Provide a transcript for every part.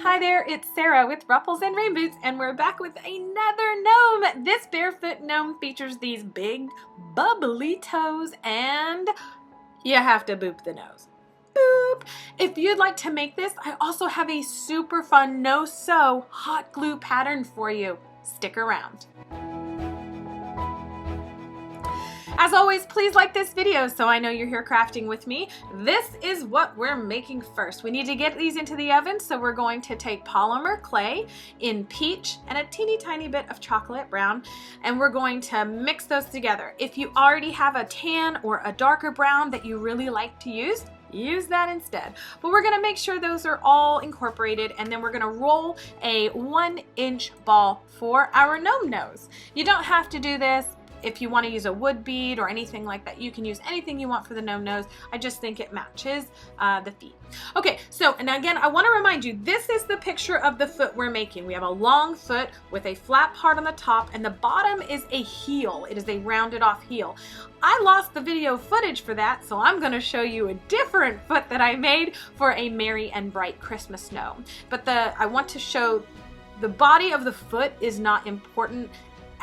Hi there, it's Sarah with Ruffles and Rainboots, and we're back with another gnome. This Barefoot gnome features these big, bubbly toes, and you have to boop the nose. Boop! If you'd like to make this, I also have a super fun no-sew hot glue pattern for you. Stick around. As always, please like this video so I know you're here crafting with me. This is what we're making first. We need to get these into the oven, so we're going to take polymer clay in peach and a teeny tiny bit of chocolate brown, and we're going to mix those together. If you already have a tan or a darker brown that you really like to use that instead. But we're gonna make sure those are all incorporated, and then we're gonna roll a 1-inch ball for our gnome nose. You don't have to do this. If you want to use a wood bead or anything like that, you can use anything you want for the gnome nose. I just think it matches the feet. Okay, so, and again, I want to remind you, this is the picture of the foot we're making. We have a long foot with a flat part on the top, and the bottom is a heel. It is a rounded off heel. I lost the video footage for that, so I'm going to show you a different foot that I made for a merry and bright Christmas gnome. But I want to show the body of the foot is not important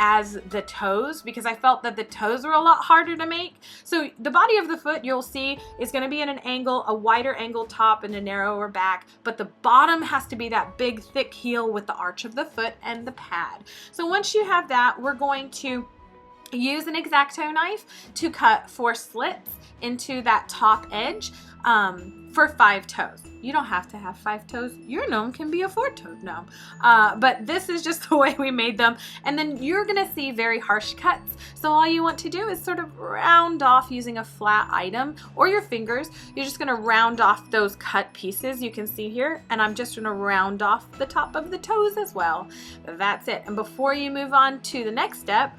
as the toes, because I felt that the toes were a lot harder to make. So the body of the foot, you'll see, is going to be at an angle, a wider angle top and a narrower back, but the bottom has to be that big thick heel with the arch of the foot and the pad. So once you have that, we're going to use an X-Acto knife to cut 4 slits into that top edge for 5 toes. You don't have to have 5 toes. Your gnome can be a 4-toed gnome. But this is just the way we made them. And then you're gonna see very harsh cuts. So all you want to do is sort of round off using a flat item or your fingers. You're just gonna round off those cut pieces you can see here. And I'm just gonna round off the top of the toes as well. That's it. And before you move on to the next step,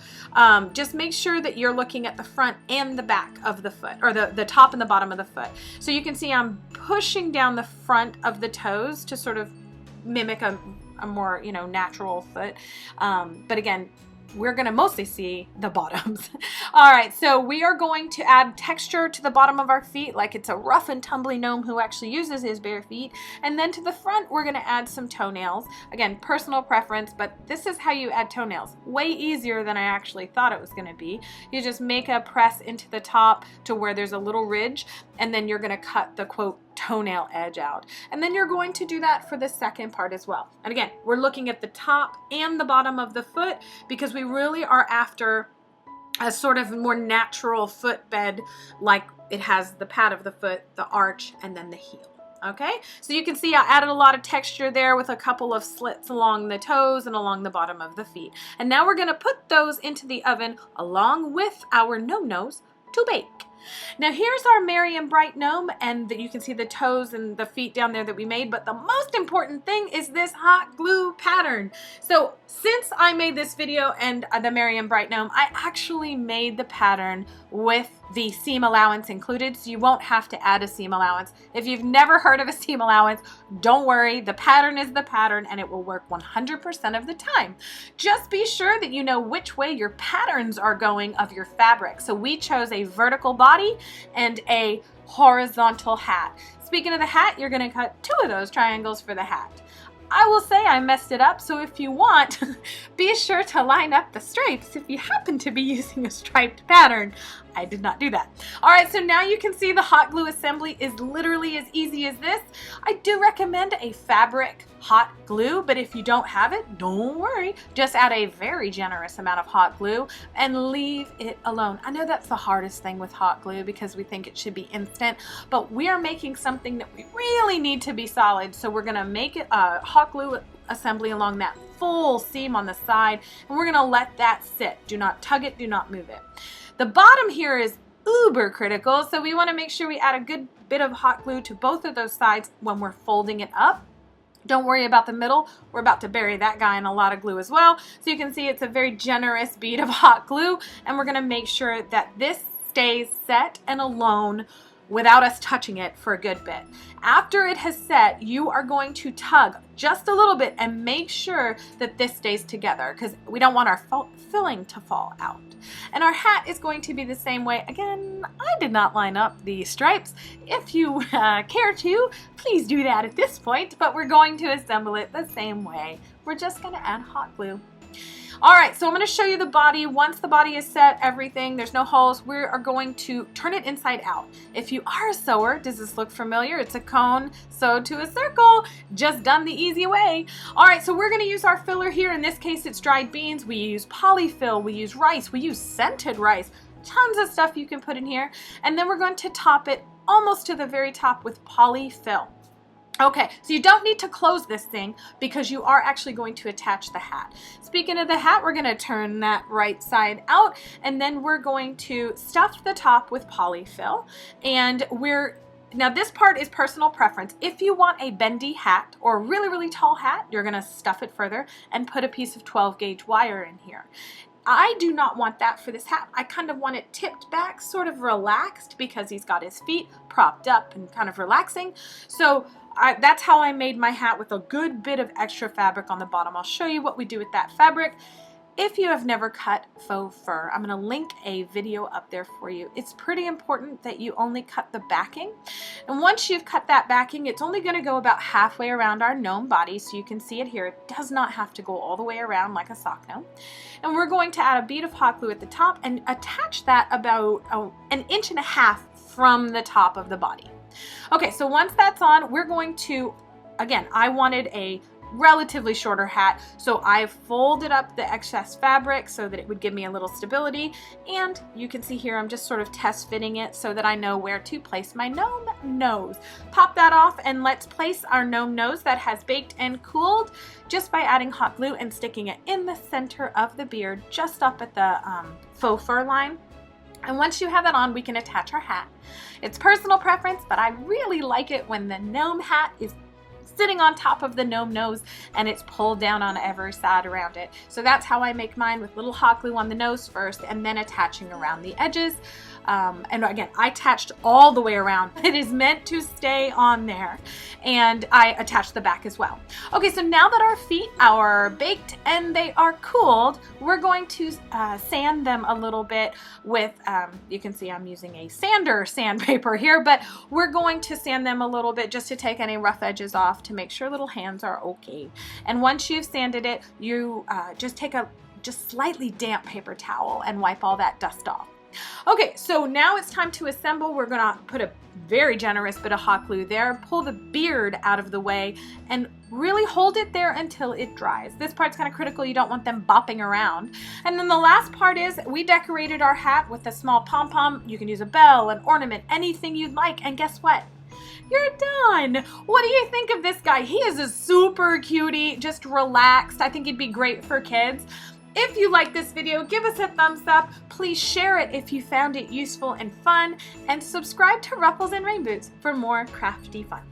just make sure that you're looking at the front and the back of the foot, or the top and the bottom of the foot. So you can see I'm pushing down the front of the toes to sort of mimic a more, natural foot. But again, we're going to mostly see the bottoms. All right, so we are going to add texture to the bottom of our feet, like it's a rough and tumbly gnome who actually uses his bare feet. And then to the front, we're going to add some toenails. Again, personal preference, but this is how you add toenails. Way easier than I actually thought it was going to be. You just make a press into the top to where there's a little ridge, and then you're going to cut the, quote, toenail edge out. And then you're going to do that for the second part as well. And again, we're looking at the top and the bottom of the foot because we really are after a sort of more natural footbed, like it has the pad of the foot, the arch, and then the heel. Okay, so you can see I added a lot of texture there with a couple of slits along the toes and along the bottom of the feet. And now we're going to put those into the oven along with our gnome nose to bake. Now here's our merry and bright gnome, and you can see the toes and the feet down there that we made, but the most important thing is this hot glue pattern. So since I made this video and the merry and bright gnome, I actually made the pattern with the seam allowance included, so you won't have to add a seam allowance. If you've never heard of a seam allowance, don't worry, the pattern is the pattern and it will work 100% of the time. Just be sure that you know which way your patterns are going of your fabric. So we chose a vertical body and a horizontal hat. Speaking of the hat, you're going to cut 2 of those triangles for the hat. I will say I messed it up, so if you want, be sure to line up the stripes if you happen to be using a striped pattern. I did not do that. All right, so now you can see the hot glue assembly is literally as easy as this. I do recommend a fabric hot glue, but if you don't have it, don't worry. Just add a very generous amount of hot glue and leave it alone. I know that's the hardest thing with hot glue because we think it should be instant, but we are making something that we really need to be solid, so we're gonna make it a hot glue assembly along that full seam on the side, and we're gonna let that sit. Do not tug it, do not move it. The bottom here is uber critical, so we want to make sure we add a good bit of hot glue to both of those sides when we're folding it up. Don't worry about the middle. We're about to bury that guy in a lot of glue as well. So you can see it's a very generous bead of hot glue, and we're going to make sure that this stays set and alone without us touching it for a good bit. After it has set, you are going to tug just a little bit and make sure that this stays together because we don't want our filling to fall out. And our hat is going to be the same way. Again, I did not line up the stripes. If you care to, please do that at this point, but we're going to assemble it the same way. We're just going to add hot glue. All right, so I'm going to show you the body. Once the body is set, everything, there's no holes, we are going to turn it inside out. If you are a sewer, does this look familiar? It's a cone sewed to a circle, just done the easy way. All right, so we're going to use our filler here. In this case, it's dried beans. We use polyfill, we use rice, we use scented rice. Tons of stuff you can put in here. And then we're going to top it almost to the very top with polyfill. Okay, so you don't need to close this thing because you are actually going to attach the hat. Speaking of the hat, we're going to turn that right side out, and then we're going to stuff the top with polyfill. And now this part is personal preference. If you want a bendy hat or a really, really tall hat, you're going to stuff it further and put a piece of 12 gauge wire in here. I do not want that for this hat. I kind of want it tipped back, sort of relaxed, because he's got his feet propped up and kind of relaxing. So that's how I made my hat, with a good bit of extra fabric on the bottom. I'll show you what we do with that fabric. If you have never cut faux fur, I'm going to link a video up there for you. It's pretty important that you only cut the backing. And once you've cut that backing, it's only going to go about halfway around our gnome body, so you can see it here. It does not have to go all the way around like a sock gnome. And we're going to add a bead of hot glue at the top and attach that about 1.5 inches from the top of the body. Okay, so once that's on, we're going to, again, I wanted a relatively shorter hat, so I folded up the excess fabric so that it would give me a little stability. And you can see here I'm just sort of test fitting it so that I know where to place my gnome nose. Pop that off, and let's place our gnome nose that has baked and cooled just by adding hot glue and sticking it in the center of the beard, just up at the faux fur line. And once you have that on, we can attach our hat. It's personal preference, but I really like it when the gnome hat is sitting on top of the gnome nose and it's pulled down on every side around it. So that's how I make mine, with little hot glue on the nose first and then attaching around the edges. And again, I attached all the way around. It is meant to stay on there. And I attached the back as well. Okay, so now that our feet are baked and they are cooled, we're going to sand them a little bit with, you can see I'm using a sandpaper here, but we're going to sand them a little bit just to take any rough edges off to make sure little hands are okay. And once you've sanded it, you just take a slightly damp paper towel and wipe all that dust off. Okay, so now it's time to assemble. We're gonna put a very generous bit of hot glue there, pull the beard out of the way, and really hold it there until it dries. This part's kind of critical. You don't want them bopping around. And then the last part is we decorated our hat with a small pom-pom. You can use a bell, an ornament, anything you'd like. And guess what? You're done. What do you think of this guy? He is a super cutie, just relaxed. I think he'd be great for kids. If you like this video, give us a thumbs up. Please share it if you found it useful and fun, and subscribe to Ruffles and Rainboots for more crafty fun.